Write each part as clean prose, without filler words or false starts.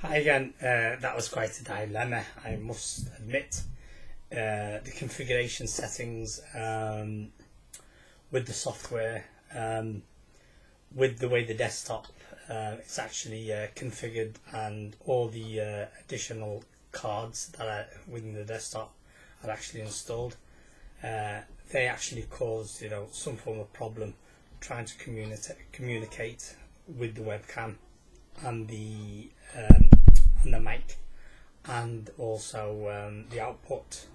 Hi again. That was quite a dilemma, I must admit. The configuration settings with the software, with the way the desktop it's actually configured, and all the additional cards that are within the desktop are actually installed. They actually caused some form of problem trying to communicate with the webcam and the mic, and also the output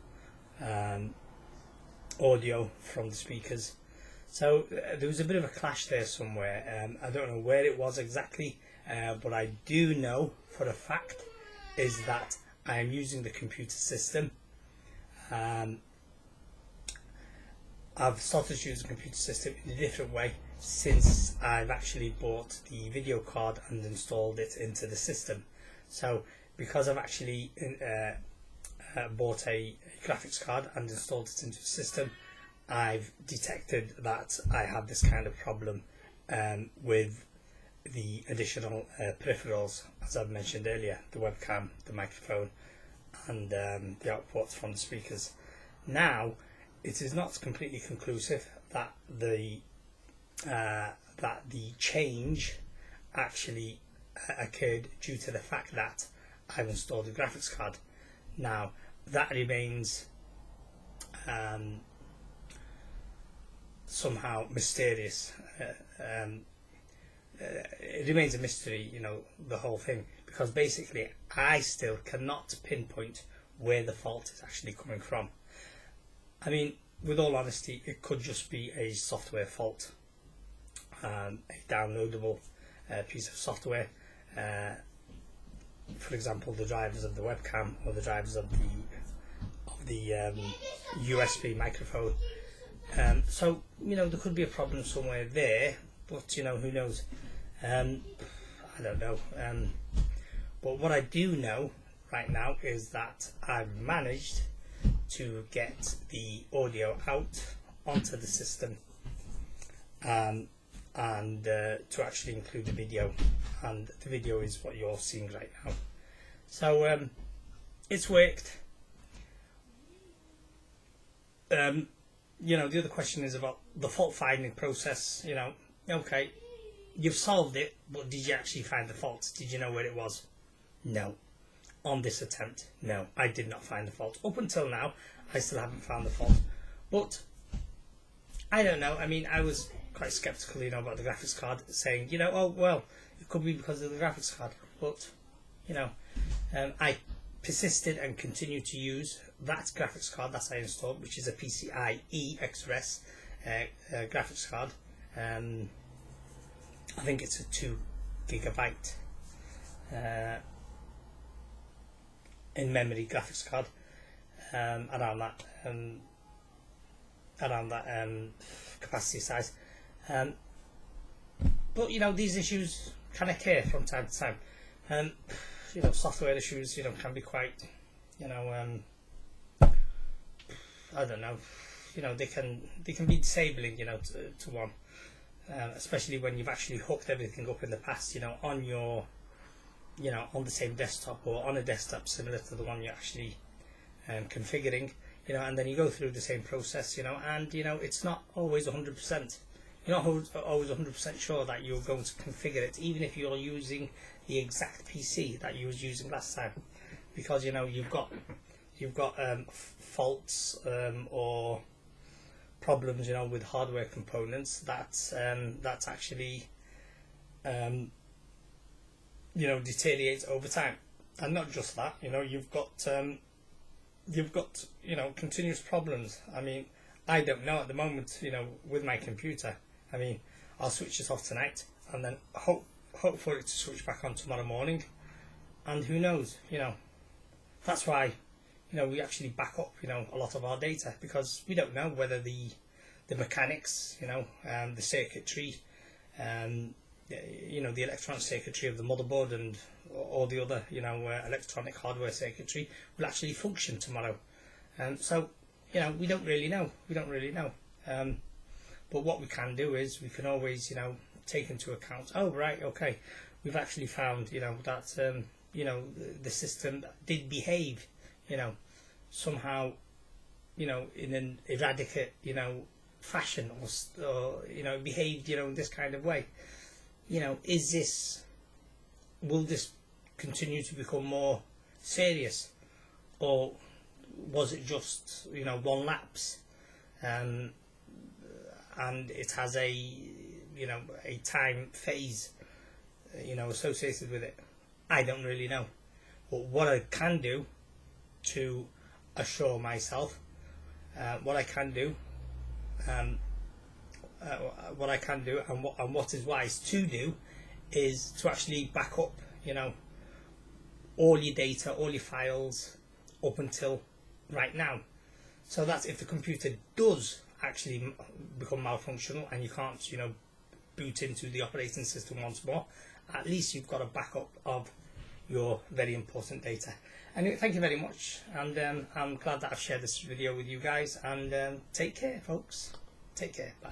audio from the speakers. So there was a bit of a clash there somewhere. I don't know where it was exactly, but I do know for a fact is that I am using the computer system. I've started to use the computer system in a different way since I've actually bought the video card and installed it into the system. So because I've actually bought a graphics card and installed it into the system, I've detected that I have this kind of problem with the additional peripherals, as I've mentioned earlier, the webcam, the microphone, and the outputs from the speakers. Now, it is not completely conclusive that the change actually occurred due to the fact that I've installed a graphics card. Now, that remains somehow mysterious. It remains a mystery, the whole thing, because basically I still cannot pinpoint where the fault is actually coming from. I mean, with all honesty, it could just be a software fault, a downloadable piece of software. For example, the drivers of the webcam or the drivers of the USB microphone. So there could be a problem somewhere there, but who knows? I don't know. But what I do know right now is that I've managed to get the audio out onto the system, and to actually include the video, and the video is what you're seeing right now. So it's worked. The other question is about the fault finding process. Okay, you've solved it, but did you actually find the fault? Did you know where it was? No. On this attempt, no, I did not find the fault. Up until now, I still haven't found the fault. But I don't know. I mean, I was quite skeptical, about the graphics card, saying, oh well, it could be because of the graphics card. But I persisted and continued to use that graphics card that I installed, which is a PCIe Express graphics card. I think it's a 2 gigabyte in memory graphics card, around that capacity size. But these issues can occur from time to time. Software issues can be quite I don't know, they can be disabling to one, especially when you've actually hooked everything up in the past on your on the same desktop, or on a desktop similar to the one you're actually configuring, and then you go through the same process, and it's not always 100%. You're not always 100% sure that you're going to configure it, even if you're using the exact PC that you was using last time, because you've got faults or problems with hardware components that's actually deteriorates over time. And not just that, you've got continuous problems. I mean, I don't know at the moment, with my computer. I mean, I'll switch it off tonight and then hope for it to switch back on tomorrow morning, and who knows, that's why we actually back up a lot of our data, because we don't know whether the mechanics, the circuitry, the electronic circuitry of the motherboard and all the other electronic hardware circuitry will actually function tomorrow. So we don't really know. But what we can do is we can always take into account, oh right, okay, we've actually found that you know, the system did behave, you know, somehow, you know, in an erratic, you know, fashion, or you know, behaved, you know, in this kind of way. You know, will this continue to become more serious, or was it just, you know, one lapse, and it has a, you know, a time phase, you know, associated with it? I don't really know. But what I can do to assure myself, what I can do and what is wise to do, is to actually back up, you know, all your data, all your files up until right now, so that if the computer does actually become malfunctional and you can't, you know, boot into the operating system once more, at least you've got a backup of your very important data. Anyway, thank you very much, and I'm glad that I've shared this video with you guys, and take care, folks. Take care. Bye.